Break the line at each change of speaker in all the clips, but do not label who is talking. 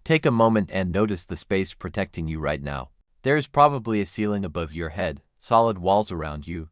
Take a moment and notice the space protecting you right now. There is probably a ceiling above your head, solid walls around you,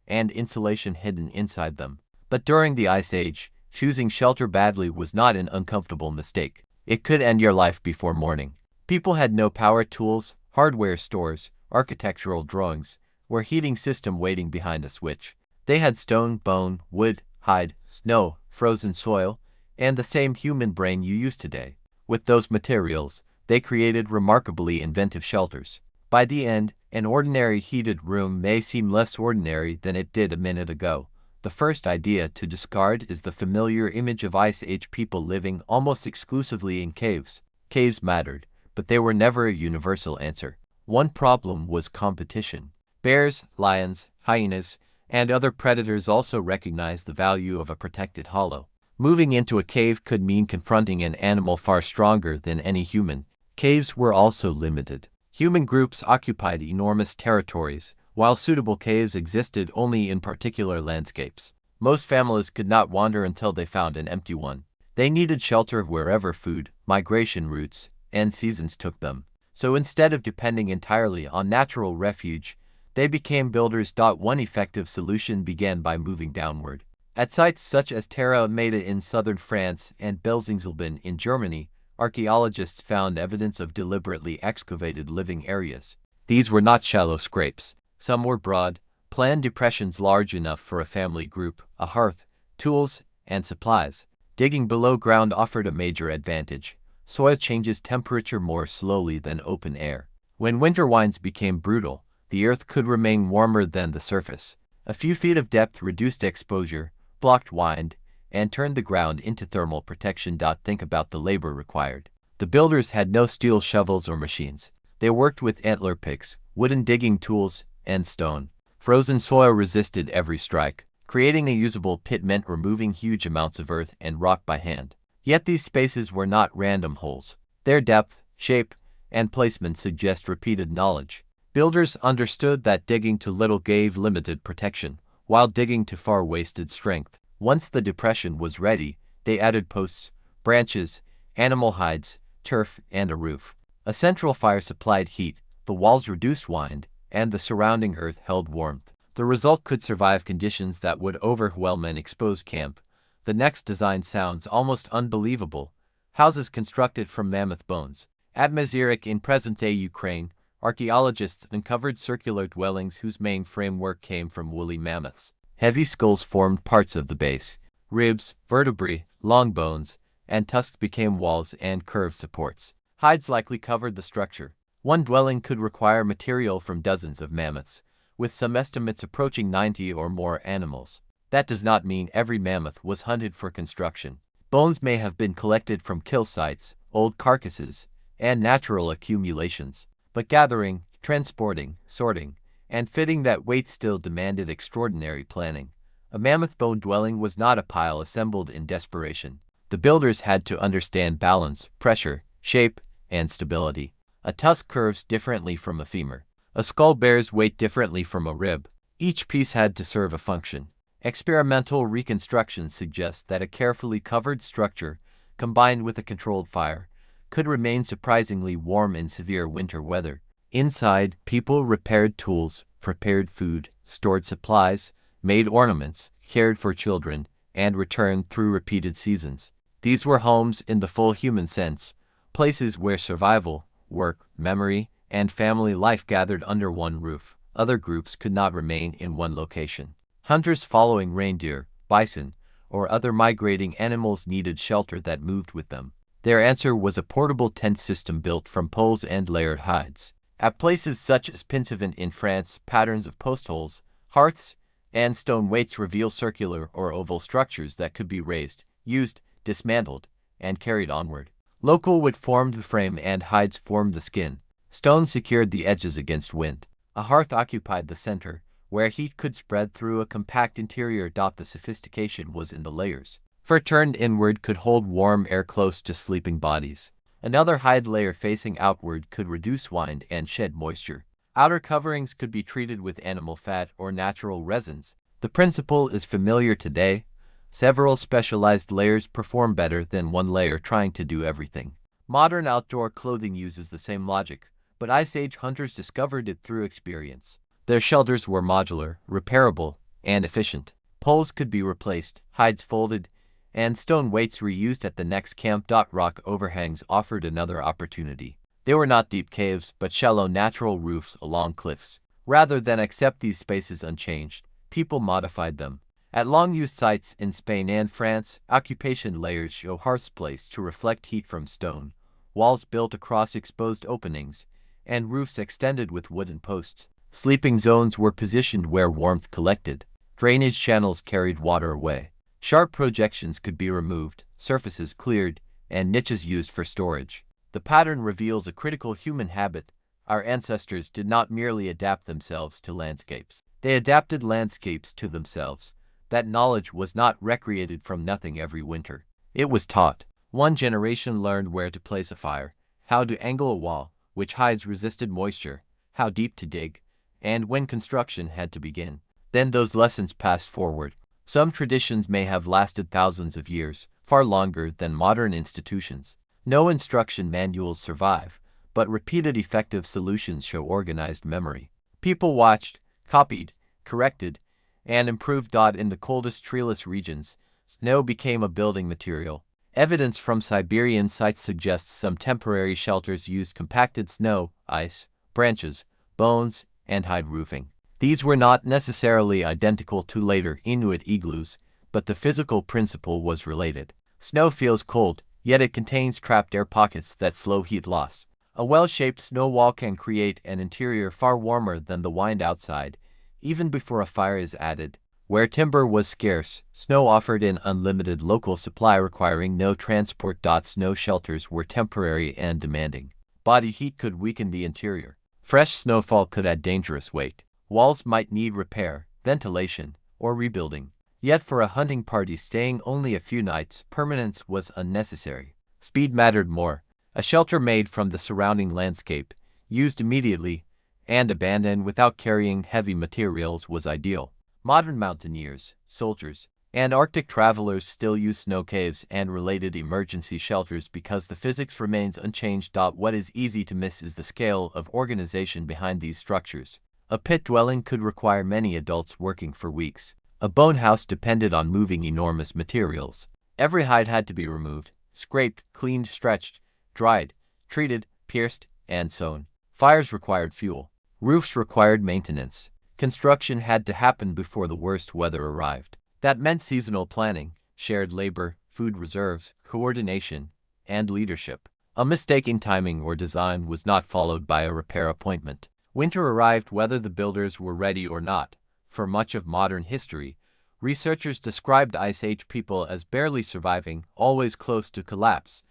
and insulation hidden inside them. But during the Ice Age, choosing shelter badly was not an uncomfortable mistake. It could end your life before morning. People had no power tools, hardware stores, architectural drawings, or heating system waiting behind a switch. They had stone, bone, wood, hide, snow, frozen soil, and the same human brain you use today. With those materials, they created remarkably inventive shelters. By the end, an ordinary heated room may seem less ordinary than it did a minute ago. The first idea to discard is the familiar image of Ice Age people living almost exclusively in caves. Caves mattered, but they were never a universal answer. One problem was competition. Bears, lions, hyenas, and other predators also recognized the value of a protected hollow. Moving into a cave could mean confronting an animal far stronger than any human. Caves were also limited. Human groups occupied enormous territories, while suitable caves existed only in particular landscapes. Most families could not wander until they found an empty one. They needed shelter wherever food, migration routes, and seasons took them. So instead of depending entirely on natural refuge, they became builders. One effective solution began by moving downward. At sites such as Terra Meta in southern France and Belzingselben in Germany, archaeologists found evidence of deliberately excavated living areas. These were not shallow scrapes. Some were broad, planned depressions large enough for a family group, a hearth, tools, and supplies. Digging below ground offered a major advantage. Soil changes temperature more slowly than open air. When winter winds became brutal, the earth could remain warmer than the surface. A few feet of depth reduced exposure, blocked wind, and turned the ground into thermal protection. Think about the labor required. The builders had no steel shovels or machines. They worked with antler picks, wooden digging tools, and stone. Frozen soil resisted every strike. Creating a usable pit meant removing huge amounts of earth and rock by hand. Yet these spaces were not random holes. Their depth, shape, and placement suggest repeated knowledge. Builders understood that digging too little gave limited protection, while digging too far wasted strength. Once the depression was ready, they added posts, branches, animal hides, turf, and a roof. A central fire supplied heat, the walls reduced wind, and the surrounding earth held warmth. The result could survive conditions that would overwhelm an exposed camp. The next design sounds almost unbelievable. Houses constructed from mammoth bones. At Mazyrik in present-day Ukraine, archaeologists uncovered circular dwellings whose main framework came from woolly mammoths. Heavy skulls formed parts of the base. Ribs, vertebrae, long bones, and tusks became walls and curved supports. Hides likely covered the structure. One dwelling could require material from dozens of mammoths, with some estimates approaching 90 or more animals. That does not mean every mammoth was hunted for construction. Bones may have been collected from kill sites, old carcasses, and natural accumulations. But gathering, transporting, sorting, and fitting that weight still demanded extraordinary planning. A mammoth bone dwelling was not a pile assembled in desperation. The builders had to understand balance, pressure, shape, and stability. A tusk curves differently from a femur. A skull bears weight differently from a rib. Each piece had to serve a function. Experimental reconstruction suggests that a carefully covered structure, combined with a controlled fire, could remain surprisingly warm in severe winter weather. Inside, people repaired tools, prepared food, stored supplies, made ornaments, cared for children, and returned through repeated seasons. These were homes in the full human sense, places where survival, work, memory, and family life gathered under one roof. Other groups could not remain in one location. Hunters following reindeer, bison, or other migrating animals needed shelter that moved with them. Their answer was a portable tent system built from poles and layered hides. At places such as Pinsevent in France, patterns of post holes, hearths, and stone weights reveal circular or oval structures that could be raised, used, dismantled, and carried onward. Local wood formed the frame and hides formed the skin. Stone secured the edges against wind. A hearth occupied the center, where heat could spread through a compact interior. The sophistication was in the layers. Fur turned inward could hold warm air close to sleeping bodies. Another hide layer facing outward could reduce wind and shed moisture. Outer coverings could be treated with animal fat or natural resins. The principle is familiar today. Several specialized layers perform better than one layer trying to do everything. Modern outdoor clothing uses the same logic, but Ice Age hunters discovered it through experience. Their shelters were modular, repairable, and efficient. Poles could be replaced, hides folded, and stone weights reused at the next camp. Rock overhangs offered another opportunity. They were not deep caves, but shallow natural roofs along cliffs. Rather than accept these spaces unchanged, people modified them. At long-used sites in Spain and France, occupation layers show hearths placed to reflect heat from stone, walls built across exposed openings, and roofs extended with wooden posts. Sleeping zones were positioned where warmth collected. Drainage channels carried water away. Sharp projections could be removed, surfaces cleared, and niches used for storage. The pattern reveals a critical human habit. Our ancestors did not merely adapt themselves to landscapes. They adapted landscapes to themselves. That knowledge was not recreated from nothing every winter. It was taught. One generation learned where to place a fire, how to angle a wall, which hides resisted moisture, how deep to dig, and when construction had to begin. Then those lessons passed forward. Some traditions may have lasted thousands of years, far longer than modern institutions. No instruction manuals survive, but repeated effective solutions show organized memory. People watched, copied, corrected, and improved. In the coldest treeless regions, snow became a building material. Evidence from Siberian sites suggests some temporary shelters used compacted snow, ice, branches, bones, and hide roofing. These were not necessarily identical to later Inuit igloos, but the physical principle was related. Snow feels cold, yet it contains trapped air pockets that slow heat loss. A well-shaped snow wall can create an interior far warmer than the wind outside, even before a fire is added. Where timber was scarce, snow offered an unlimited local supply requiring no transport. Snow shelters were temporary and demanding. Body heat could weaken the interior. Fresh snowfall could add dangerous weight. Walls might need repair, ventilation, or rebuilding. Yet for a hunting party staying only a few nights, permanence was unnecessary. Speed mattered more. A shelter made from the surrounding landscape, used immediately, and abandoned without carrying heavy materials was ideal. Modern mountaineers, soldiers, and Arctic travelers still use snow caves and related emergency shelters because the physics remains unchanged. What is easy to miss is the scale of organization behind these structures. A pit dwelling could require many adults working for weeks. A bone house depended on moving enormous materials. Every hide had to be removed, scraped, cleaned, stretched, dried, treated, pierced, and sewn. Fires required fuel. Roofs required maintenance. Construction had to happen before the worst weather arrived. That meant seasonal planning, shared labor, food reserves, coordination, and leadership. A mistake in timing or design was not followed by a repair appointment. Winter arrived whether the builders were ready or not. For much of modern history, researchers described Ice Age people as barely surviving, always close to collapse,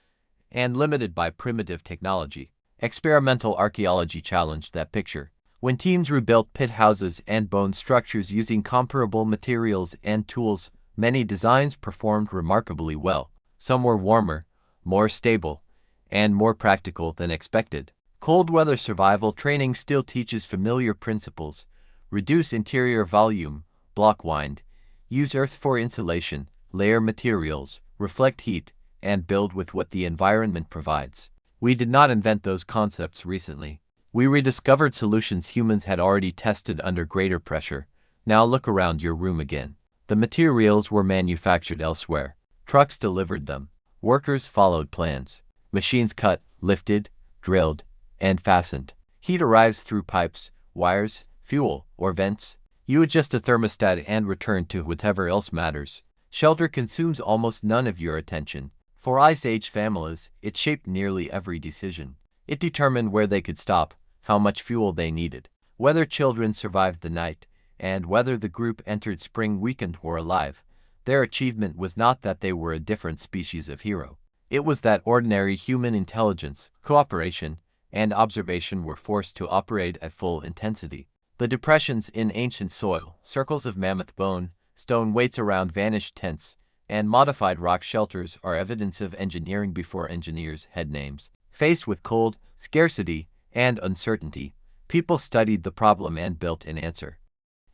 and limited by primitive technology. Experimental archaeology challenged that picture. When teams rebuilt pit houses and bone structures using comparable materials and tools, many designs performed remarkably well. Some were warmer, more stable, and more practical than expected. Cold weather survival training still teaches familiar principles. Reduce interior volume, block wind, use earth for insulation, layer materials, reflect heat, and build with what the environment provides. We did not invent those concepts recently. We rediscovered solutions humans had already tested under greater pressure. Now look around your room again. The materials were manufactured elsewhere. Trucks delivered them. Workers followed plans. Machines cut, lifted, drilled, and fastened. Heat arrives through pipes, wires, fuel, or vents. You adjust a thermostat and return to whatever else matters. Shelter consumes almost none of your attention. For Ice Age families, it shaped nearly every decision. It determined where they could stop, how much fuel they needed, whether children survived the night, and whether the group entered spring weekend or alive. Their achievement was not that they were a different species of hero. It was that ordinary human intelligence, cooperation, and observation were forced to operate at full intensity. The depressions in ancient soil, circles of mammoth bone, stone weights around vanished tents, and modified rock shelters are evidence of engineering before engineers had names. Faced with cold, scarcity, and uncertainty, people studied the problem and built an answer.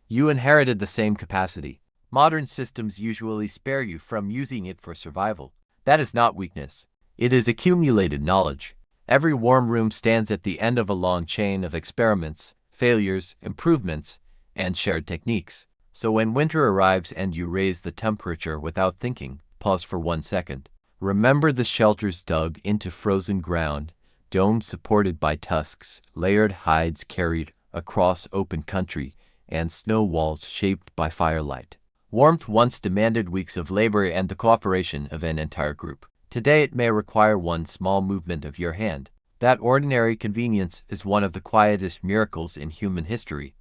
You inherited the same capacity. Modern systems usually spare you from using it for survival. That is not weakness. It is accumulated knowledge. Every warm room stands at the end of a long chain of experiments, failures, improvements, and shared techniques. So when winter arrives and you raise the temperature without thinking, pause for 1 second. Remember the shelters dug into frozen ground, domes supported by tusks, layered hides carried across open country, and snow walls shaped by firelight. Warmth once demanded weeks of labor and the cooperation of an entire group. Today it may require one small movement of your hand. That ordinary convenience is one of the quietest miracles in human history.